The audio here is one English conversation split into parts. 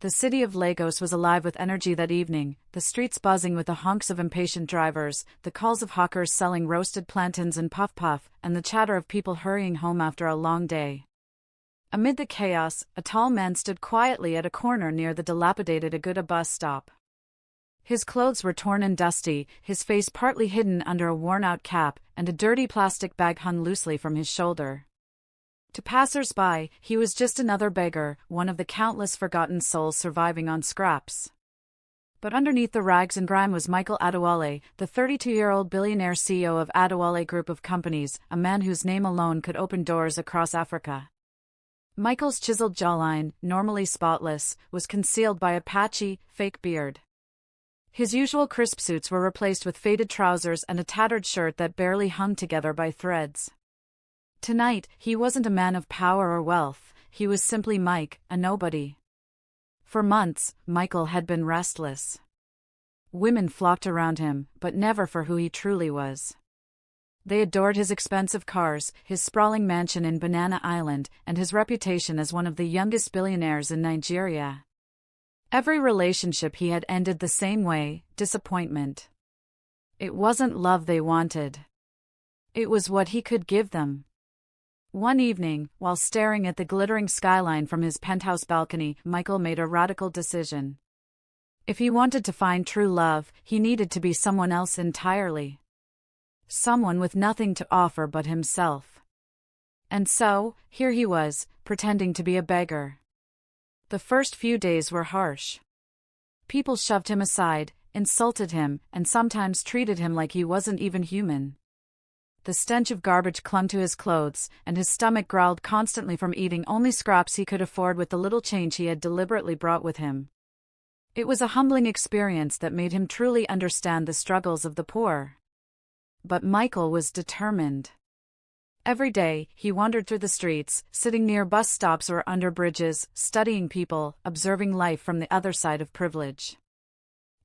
The city of Lagos was alive with energy that evening, the streets buzzing with the honks of impatient drivers, the calls of hawkers selling roasted plantains and puff-puff, and the chatter of people hurrying home after a long day. Amid the chaos, a tall man stood quietly at a corner near the dilapidated Aguda bus stop. His clothes were torn and dusty, his face partly hidden under a worn-out cap, and a dirty plastic bag hung loosely from his shoulder. To passers-by, he was just another beggar, one of the countless forgotten souls surviving on scraps. But underneath the rags and grime was Michael Adewale, the 32-year-old billionaire CEO of Adewale Group of Companies, a man whose name alone could open doors across Africa. Michael's chiseled jawline, normally spotless, was concealed by a patchy, fake beard. His usual crisp suits were replaced with faded trousers and a tattered shirt that barely hung together by threads. Tonight, he wasn't a man of power or wealth, he was simply Mike, a nobody. For months, Michael had been restless. Women flocked around him, but never for who he truly was. They adored his expensive cars, his sprawling mansion in Banana Island, and his reputation as one of the youngest billionaires in Nigeria. Every relationship he had ended the same way, disappointment. It wasn't love they wanted. It was what he could give them. One evening, while staring at the glittering skyline from his penthouse balcony, Michael made a radical decision. If he wanted to find true love, he needed to be someone else entirely. Someone with nothing to offer but himself. And so, here he was, pretending to be a beggar. The first few days were harsh. People shoved him aside, insulted him, and sometimes treated him like he wasn't even human. The stench of garbage clung to his clothes, and his stomach growled constantly from eating only scraps he could afford with the little change he had deliberately brought with him. It was a humbling experience that made him truly understand the struggles of the poor. But Michael was determined. Every day, he wandered through the streets, sitting near bus stops or under bridges, studying people, observing life from the other side of privilege.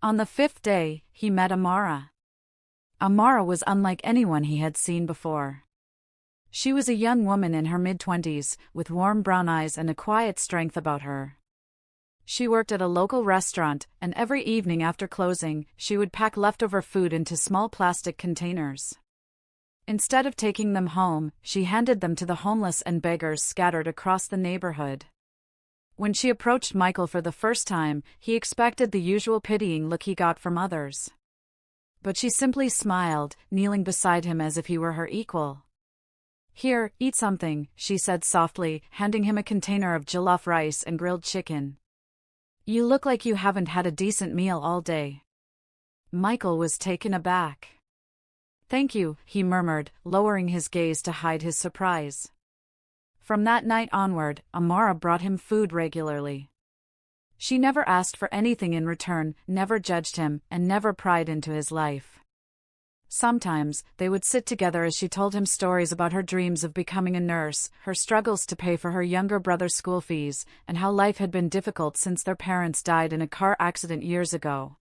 On the 5th day, he met Amara. Amara was unlike anyone he had seen before. She was a young woman in her mid-20s, with warm brown eyes and a quiet strength about her. She worked at a local restaurant, and every evening after closing, she would pack leftover food into small plastic containers. Instead of taking them home, she handed them to the homeless and beggars scattered across the neighborhood. When she approached Michael for the first time, he expected the usual pitying look he got from others. But she simply smiled, kneeling beside him as if he were her equal. "Here, eat something," she said softly, handing him a container of jollof rice and grilled chicken. "You look like you haven't had a decent meal all day." Michael was taken aback. "Thank you," he murmured, lowering his gaze to hide his surprise. From that night onward, Amara brought him food regularly. She never asked for anything in return, never judged him, and never pried into his life. Sometimes, they would sit together as she told him stories about her dreams of becoming a nurse, her struggles to pay for her younger brother's school fees, and how life had been difficult since their parents died in a car accident years ago.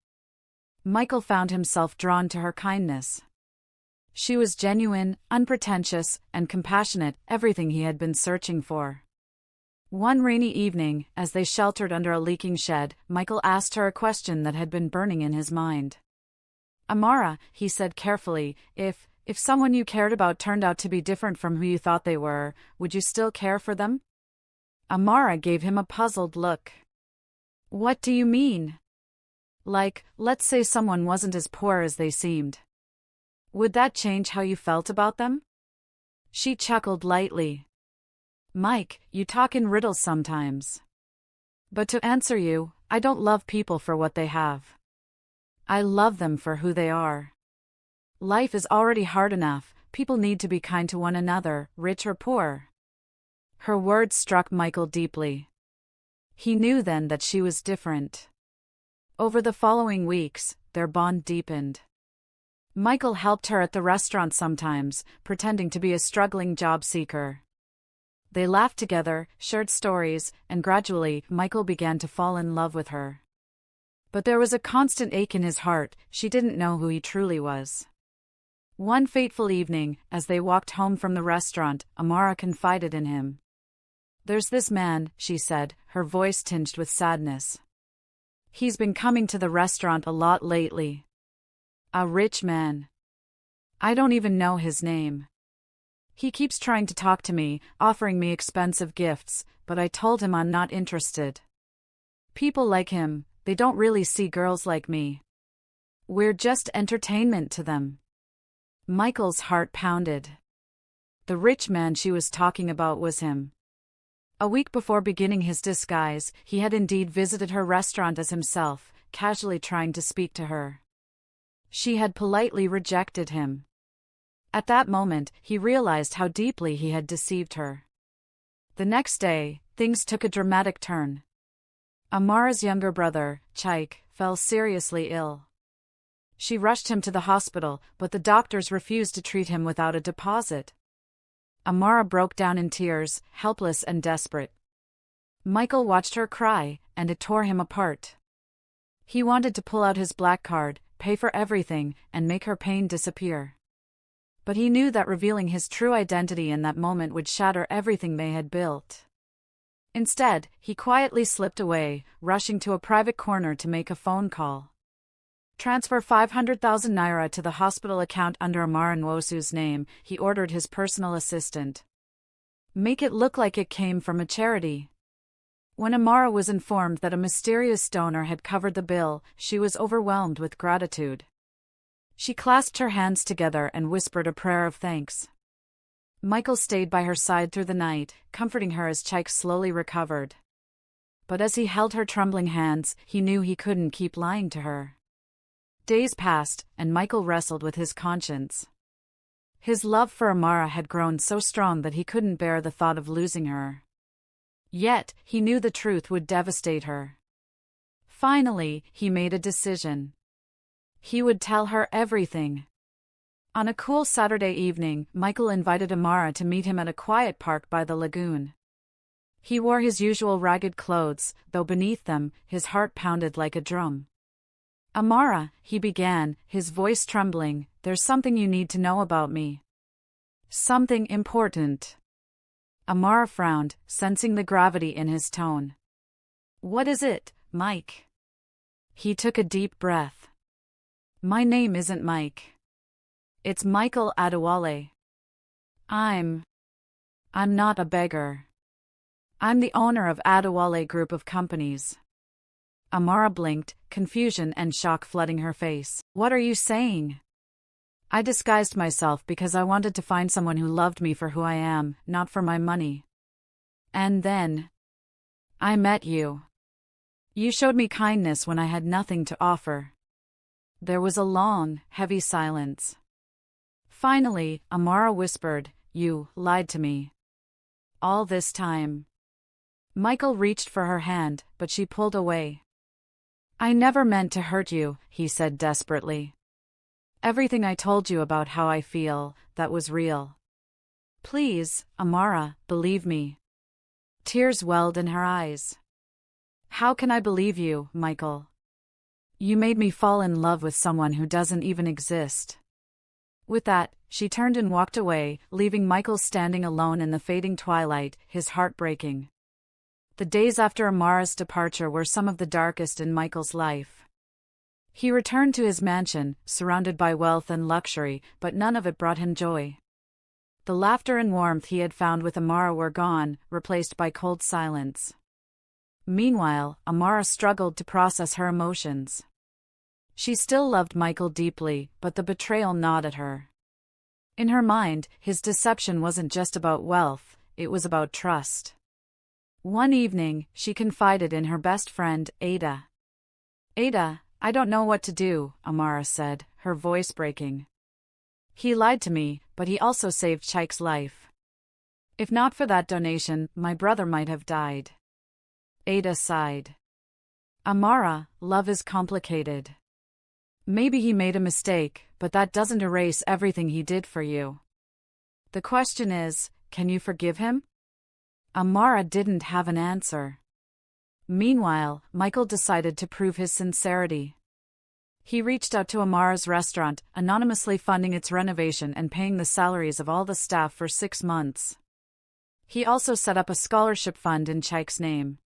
Michael found himself drawn to her kindness. She was genuine, unpretentious, and compassionate, everything he had been searching for. One rainy evening, as they sheltered under a leaking shed, Michael asked her a question that had been burning in his mind. "Amara," he said carefully, if someone you cared about turned out to be different from who you thought they were, would you still care for them?" Amara gave him a puzzled look. "What do you mean?" "Like, let's say someone wasn't as poor as they seemed. Would that change how you felt about them?" She chuckled lightly. "Mike, you talk in riddles sometimes. But to answer you, I don't love people for what they have. I love them for who they are. Life is already hard enough, people need to be kind to one another, rich or poor." Her words struck Michael deeply. He knew then that she was different. Over the following weeks, their bond deepened. Michael helped her at the restaurant sometimes, pretending to be a struggling job seeker. They laughed together, shared stories, and gradually, Michael began to fall in love with her. But there was a constant ache in his heart, she didn't know who he truly was. One fateful evening, as they walked home from the restaurant, Amara confided in him. "There's this man," she said, her voice tinged with sadness. He's been coming to the restaurant a lot lately. A rich man. I don't even know his name. He keeps trying to talk to me, offering me expensive gifts, but I told him I'm not interested. People like him, they don't really see girls like me. We're just entertainment to them. Michael's heart pounded. The rich man she was talking about was him. A week before beginning his disguise, he had indeed visited her restaurant as himself, casually trying to speak to her. She had politely rejected him. At that moment, he realized how deeply he had deceived her. The next day, things took a dramatic turn. Amara's younger brother, Chaik, fell seriously ill. She rushed him to the hospital, but the doctors refused to treat him without a deposit. Amara broke down in tears, helpless and desperate. Michael watched her cry, and it tore him apart. He wanted to pull out his black card, pay for everything, and make her pain disappear. But he knew that revealing his true identity in that moment would shatter everything they had built. Instead, he quietly slipped away, rushing to a private corner to make a phone call. Transfer 500,000 naira to the hospital account under Amara Nwosu's name, he ordered his personal assistant. Make it look like it came from a charity. When Amara was informed that a mysterious donor had covered the bill, she was overwhelmed with gratitude. She clasped her hands together and whispered a prayer of thanks. Michael stayed by her side through the night, comforting her as Chaik slowly recovered. But as he held her trembling hands, he knew he couldn't keep lying to her. Days passed, and Michael wrestled with his conscience. His love for Amara had grown so strong that he couldn't bear the thought of losing her. Yet, he knew the truth would devastate her. Finally, he made a decision. He would tell her everything. On a cool Saturday evening, Michael invited Amara to meet him at a quiet park by the lagoon. He wore his usual ragged clothes, though beneath them, his heart pounded like a drum. Amara, he began, his voice trembling, there's something you need to know about me. Something important. Amara frowned, sensing the gravity in his tone. What is it, Mike? He took a deep breath. My name isn't Mike. It's Michael Adewale. I'm not a beggar. I'm the owner of Adewale Group of Companies. Amara blinked, confusion and shock flooding her face. What are you saying? I disguised myself because I wanted to find someone who loved me for who I am, not for my money. And then I met you. You showed me kindness when I had nothing to offer. There was a long, heavy silence. Finally, Amara whispered, You lied to me. All this time. Michael reached for her hand, but she pulled away. I never meant to hurt you, he said desperately. Everything I told you about how I feel, that was real. Please, Amara, believe me. Tears welled in her eyes. How can I believe you, Michael? You made me fall in love with someone who doesn't even exist. With that, she turned and walked away, leaving Michael standing alone in the fading twilight, his heart breaking. The days after Amara's departure were some of the darkest in Michael's life. He returned to his mansion, surrounded by wealth and luxury, but none of it brought him joy. The laughter and warmth he had found with Amara were gone, replaced by cold silence. Meanwhile, Amara struggled to process her emotions. She still loved Michael deeply, but the betrayal gnawed at her. In her mind, his deception wasn't just about wealth, it was about trust. One evening, she confided in her best friend, Ada. Ada, I don't know what to do, Amara said, her voice breaking. He lied to me, but he also saved Chaik's life. If not for that donation, my brother might have died. Ada sighed. Amara, love is complicated. Maybe he made a mistake, but that doesn't erase everything he did for you. The question is, can you forgive him? Amara didn't have an answer. Meanwhile, Michael decided to prove his sincerity. He reached out to Amara's restaurant, anonymously funding its renovation and paying the salaries of all the staff for 6 months. He also set up a scholarship fund in Chaik's name.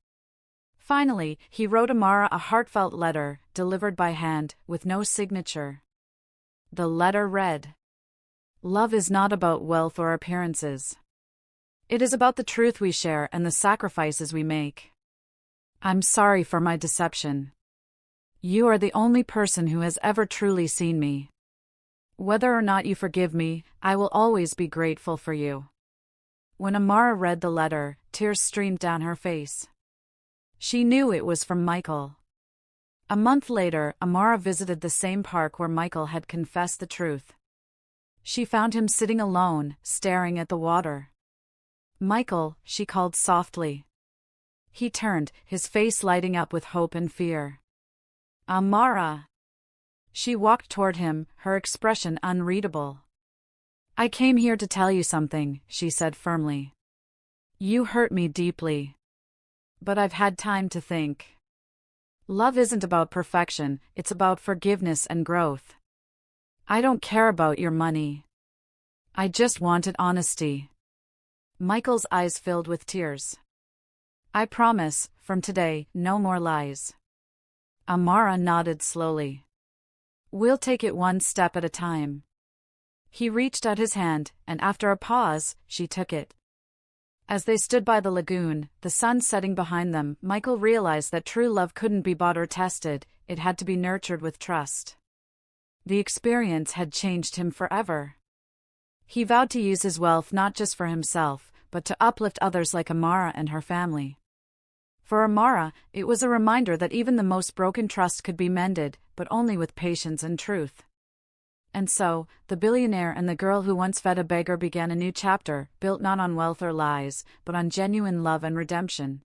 Finally, he wrote Amara a heartfelt letter, delivered by hand, with no signature. The letter read, "Love is not about wealth or appearances. It is about the truth we share and the sacrifices we make. I'm sorry for my deception. You are the only person who has ever truly seen me. Whether or not you forgive me, I will always be grateful for you." When Amara read the letter, tears streamed down her face. She knew it was from Michael. A month later, Amara visited the same park where Michael had confessed the truth. She found him sitting alone, staring at the water. "Michael," she called softly. He turned, his face lighting up with hope and fear. "Amara." She walked toward him, her expression unreadable. "I came here to tell you something," she said firmly. "You hurt me deeply. But I've had time to think. Love isn't about perfection, it's about forgiveness and growth. I don't care about your money. I just wanted honesty." Michael's eyes filled with tears. "I promise, from today, no more lies." Amara nodded slowly. "We'll take it one step at a time." He reached out his hand, and after a pause, she took it. As they stood by the lagoon, the sun setting behind them, Michael realized that true love couldn't be bought or tested, it had to be nurtured with trust. The experience had changed him forever. He vowed to use his wealth not just for himself, but to uplift others like Amara and her family. For Amara, it was a reminder that even the most broken trust could be mended, but only with patience and truth. And so, the billionaire and the girl who once fed a beggar began a new chapter, built not on wealth or lies, but on genuine love and redemption.